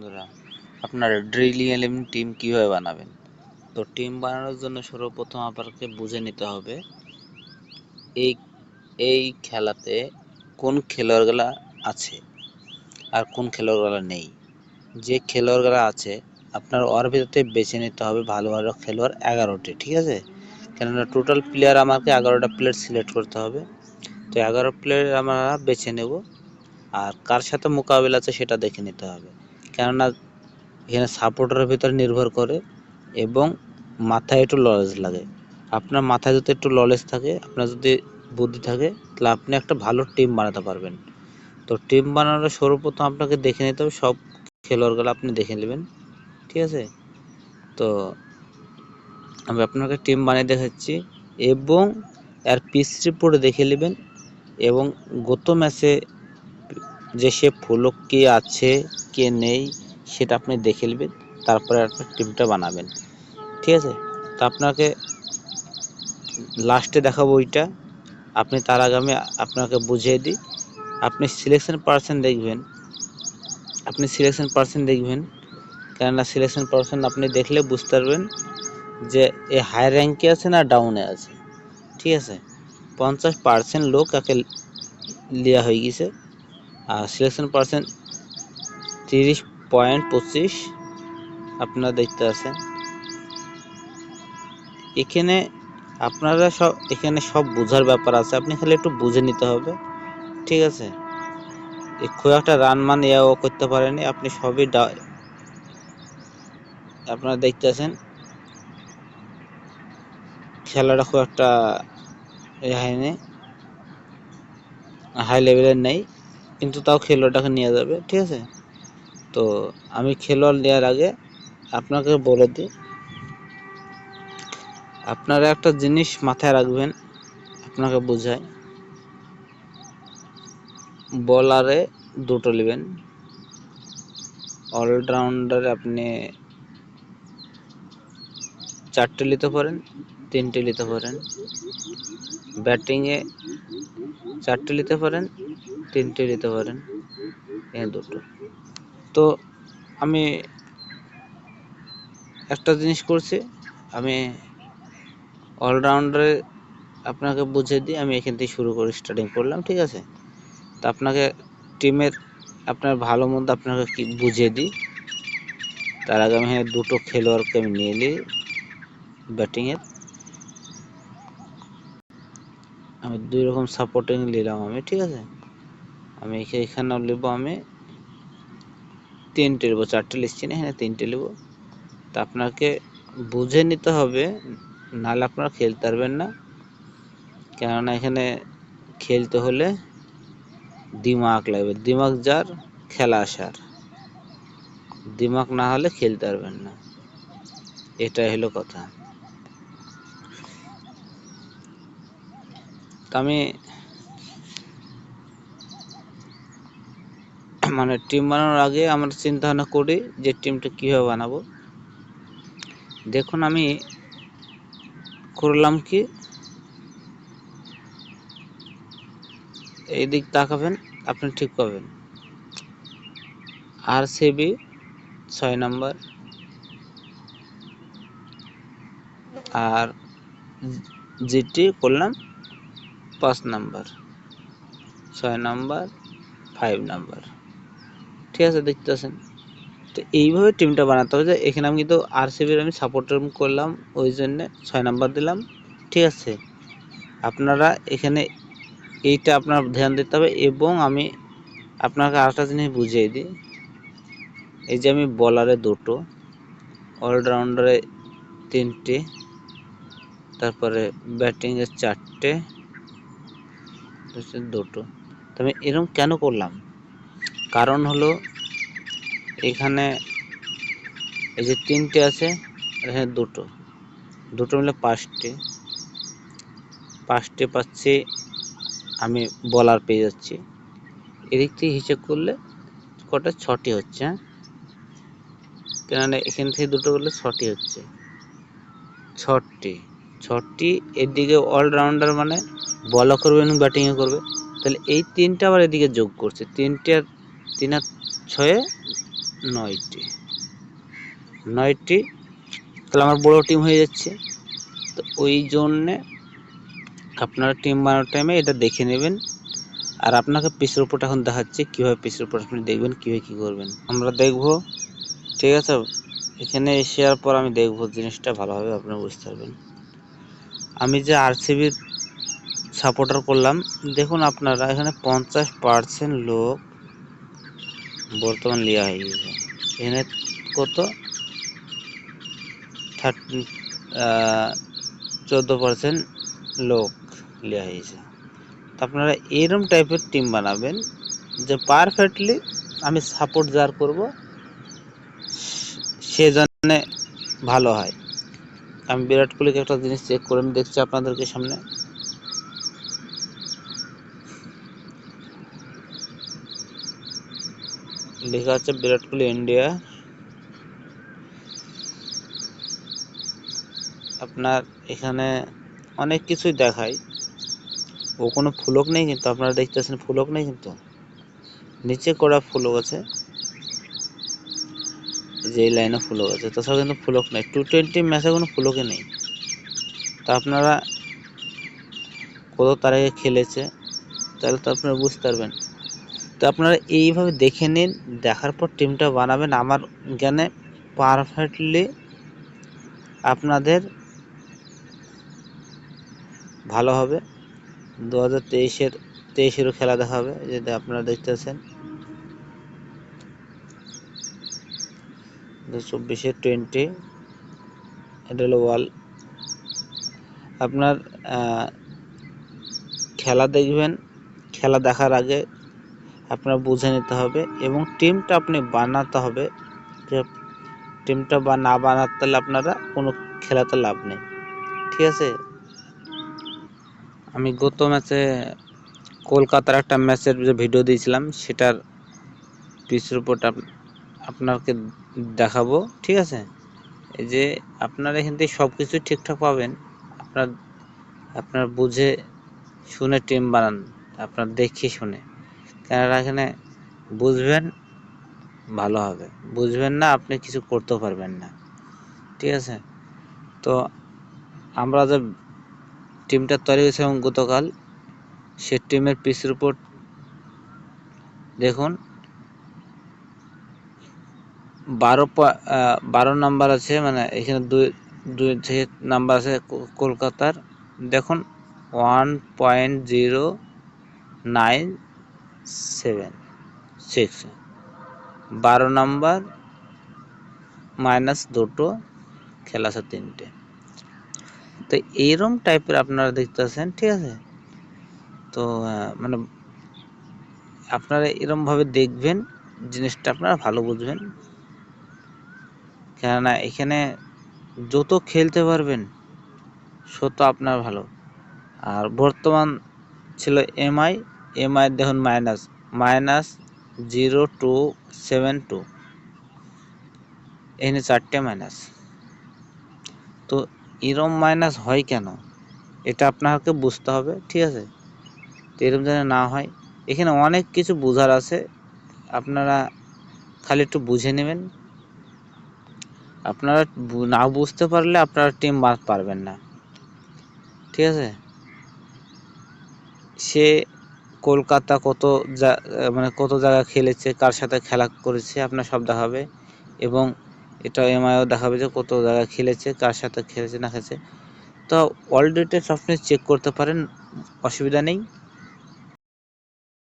বন্ধুরা, আপনারা drill eleven team কিভাবে বানাবেন? তো টিম বানানোর জন্য সর্বপ্রথম আপনাকে বুঝে নিতে হবে এই এই খেলাতে কোন খেলোয়াড়গুলা আছে আর কোন খেলোয়াড়গুলা নেই। যে খেলোয়াড়গুলা আছে আপনার ওর ভিতরে বেছে নিতে হবে ভালো ভালো খেলোয়াড় 11টি, ঠিক আছে? কেননা টোটাল প্লেয়ার আমাকে 11টা প্লেয়ার সিলেক্ট করতে হবে। তো 11 প্লেয়ার আমরা বেছে নেব, আর কার সাথে মোকাবিলা আছে সেটা দেখে নিতে হবে। কেননা এখানে সাপোর্টারের ভিতরে নির্ভর করে এবং মাথায় একটু নলেজ লাগে। আপনার মাথায় যদি একটু নলেজ থাকে, আপনার যদি বুদ্ধি থাকে, তাহলে আপনি একটা ভালো টিম বানাতে পারবেন। তো টিম বানানোর সর্বপ্রথম আপনাকে দেখে নিতে হবে, সব খেলোয়াড়গুলো আপনি দেখে নেবেন, ঠিক আছে? তো আমি আপনাকে টিম বানিয়ে দেখাচ্ছি এবং এর পিচ রিপোর্ট দেখে নেবেন এবং গত ম্যাচে যে সে ফলো কে আছে কে নেই সেটা আপনি দেখে নেবেন, তারপরে আপনার টিমটা বানাবেন, ঠিক আছে? তো আপনাকে লাস্টে দেখাবো ওইটা, আপনি তার আগে আমি আপনাকে বুঝিয়ে দিই। আপনি সিলেকশন পার্সন দেখবেন, কেননা সিলেকশন পার্সন আপনি দেখলে বুঝতে পারবেন যে এ হাই র্যাঙ্কে আছে না ডাউনে আছে, ঠিক আছে? 50% লোক একে লিয়া হয়ে গেছে, আর সিলেকশন পার্সেন্ট 30.25 আপনারা দেখতে আছেন। এখানে আপনারা সব বোঝার ব্যাপার আছে, আপনি খালি একটু বুঝে নিতে হবে, ঠিক আছে? খুব একটা রান মান ইয়াও করতে পারেনি, আপনি সবই আপনারা দেখতে আছেন খেলাটা খুব একটা হয়নি, হাই লেভেলের নেই, কিন্তু তাও খেলোয়াড়টাকে নিয়ে যাবে, ঠিক আছে? তো আমি খেলোয়াড় নেওয়ার আগে আপনাকে বলে দিই, আপনারা একটা জিনিস মাথায় রাখবেন, আপনাকে বোঝায়। বলারে দুটো নেবেন, অলরাউন্ডারে আপনি 4টে নিতে পারেন, 3টে নিতে পারেন, ব্যাটিংয়ে 4টে নিতে পারেন, 3টে নিতে পারেন, এই দুটো। তো আমি একটা জিনিস করছি, আমি অলরাউন্ডারে আপনাকে বুঝিয়ে দিই, আমি এখান থেকে শুরু করে স্টার্টিং করলাম, ঠিক আছে? তো আপনাকে টিমের আপনার ভালো মন্দ আপনাকে কি বুঝিয়ে দিই, তার আগে আমি দুটো খেলোয়াড়কে আমি নিয়ে নিই ব্যাটিংয়ের। আমি 2 রকম সাপোর্টিং নিলাম আমি, ঠিক আছে? আমি এখানেও নেবো, আমি 3টে নেবো, 4টে লিখছি না, এখানে 3টে নেবো। তা আপনাকে বুঝে নিতে হবে, নাহলে আপনারা খেলতে পারবেন না। কেননা এখানে খেলতে হলে দিমাগ লাগবে, দিমাগ যার খেলা আসার, দিমাগ না হলে খেলতে পারবেন না, এটাই হলো কথা। তা আমি মানে টিম বানানোর আগে আমরা চিন্তা ভাবনা করি যে টিমটা কীভাবে বানাবো। দেখুন আমি করলাম কি, এই দিক তাকাবেন, আপনি ঠিক পাবেন। আরসিবি 6 নম্বর, আর জিটি করলাম 5 নম্বর, 6 নম্বর, 5 নম্বর, ঠিক আছে? দেখতেছেন? তো এইভাবে টিমটা বানাতে হবে। যে এখানে আমি কিন্তু আরসিবির আমি সাপোর্টার করলাম, ওই জন্যে 6 নম্বর দিলাম, ঠিক আছে? আপনারা এখানে এইটা আপনার ধ্যান দিতে হবে। এবং আমি আপনাকে আরেকটা জিনিস বুঝিয়ে দিই, এই যে আমি বলারে 2টো, অলরাউন্ডারে 3টে, তারপরে ব্যাটিংয়ে 4টে, 2টো। তো আমি এরকম কেন করলাম, কারণ হলো এখানে এই যে 3টে আছে, এখানে 2টো, 2টো মিলে 5টে পাচ্ছি, আমি বলার পেয়ে যাচ্ছি। এদিক থেকে হিসেব করলে কটা, 6টি হচ্ছে, হ্যাঁ? কেননা এখান থেকে 2টো করলে 6টি হচ্ছে, 6টি। এদিকে অলরাউন্ডার মানে বলও করবে এবং ব্যাটিংও করবে, তাহলে এই 3টে আবার এদিকে যোগ করছে, 3টে আর 3 আর 6 9টি। তাহলে আমার বড় টিম হয়ে যাচ্ছে। তো ওই জন্যে আপনারা টিম বানানোর টাইমে এটা দেখে নেবেন। আর আপনাকে পিস রিপোর্ট এখন দেখাচ্ছি কীভাবে পিস রিপোর্ট আপনি দেখবেন, কীভাবে কী করবেন আমরা দেখব। ঠিক আছে, এখানে এসে পর আমি দেখব জিনিসটা ভালোভাবে আপনারা বুঝতে পারবেন। আমি যে আরসিবির সাপোর্টার করলাম, দেখুন আপনারা এখানে 50% লোক বর্তমান লিয়া হয়ে গেছে। এখানে কত 14% লোক লিয়া হয়েছে। তো আপনারা এরকম টাইপের টিম বানাবেন যে পারফেক্টলি আমি সাপোর্ট যার করব সে জন্য ভালো হয়। আমি বিরাট কোহলিকে একটা জিনিস চেক করে আমি দেখছি আপনাদেরকে সামনে। লেখা আছে বিরাট কোহলি ইন্ডিয়া। আপনার এখানে অনেক কিছুই দেখায়, ও কোনো ফুলক নেই কিন্তু, আপনারা দেখতেছেন ফুলক নেই কিন্তু, নিচে করা ফুলক আছে, যে এই লাইনে ফুলক আছে, তাছাড়া কিন্তু ফুলক নেই। টি20 ম্যাচে কোনো ফুলকে নেই। তা আপনারা কত তারিখে খেলেছে তাহলে তো আপনারা বুঝতে পারবেন। তো আপনারা এইভাবে দেখে নিন, দেখার পর টিমটা বানাবেন। আমার জ্ঞানে পারফেক্টলি আপনাদের ভালো হবে। 2023-এরও খেলা দেখা হবে, যেটা আপনারা দেখতেছেন 2024-এর 20, এটা হলো ওয়ার্ল্ড। আপনার খেলা দেখবেন, খেলা দেখার আগে আপনার বুঝে নিতে হবে এবং টিমটা আপনি বানাতে হবে। যে টিমটা না বানাতে তাহলে আপনারা কোনো খেলাতে লাভ নেই। ঠিক আছে, আমি গত ম্যাচে কলকাতার একটা ম্যাচের যে ভিডিও দিয়েছিলাম সেটার পিচ রিপোর্ট আপনাকে দেখাবো। ঠিক আছে, এই যে আপনারা এখান থেকে সব কিছু ঠিকঠাক পাবেন। আপনার বুঝে শুনে টিম বানান, আপনার দেখে শুনে, কেননা এখানে বুঝবেন ভালো হবে, বুঝবেন না আপনি কিছু করতেও পারবেন না। ঠিক আছে, তো আমরা যে টিমটা তৈরি হয়েছিলাম গতকাল, সে টিমের পিচ রিপোর্ট দেখুন। 12 নাম্বার আছে, মানে এখানে দুই নাম্বার আছে কলকাতার। দেখুন 1.0976, 12 নাম্বার -2 খেলা আছে 3টে। তো এইরকম টাইপের আপনারা দেখতেছেন। ঠিক আছে, তো মানে আপনারা এরকমভাবে দেখবেন, জিনিসটা আপনারা ভালো বুঝবেন, কেননা এখানে যত খেলতে পারবেন তত আপনার ভালো। আর বর্তমান ছিল এমআই দেখুন -0272, এখানে 4টে মাইনাস। তো এরম মাইনাস হয় কেন, এটা আপনাকে বুঝতে হবে। ঠিক আছে, তো এরকম যেন না হয়, এখানে অনেক কিছু বোঝার আছে, আপনারা খালি একটু বুঝে নেবেন। আপনারা না বুঝতে পারলে আপনারা টিম পারবেন না। ঠিক আছে, সে কলকাতা কত জায়গা খেলেছে, কার সাথে খেলা করেছে, আপনার সব দেখাবে। এবং এটা এমআইও দেখাবে যে কত জায়গা খেলেছে, কার সাথে খেলেছে না খেলেছে। তো অল ডিটেলস আপনি চেক করতে পারেন, অসুবিধা নেই।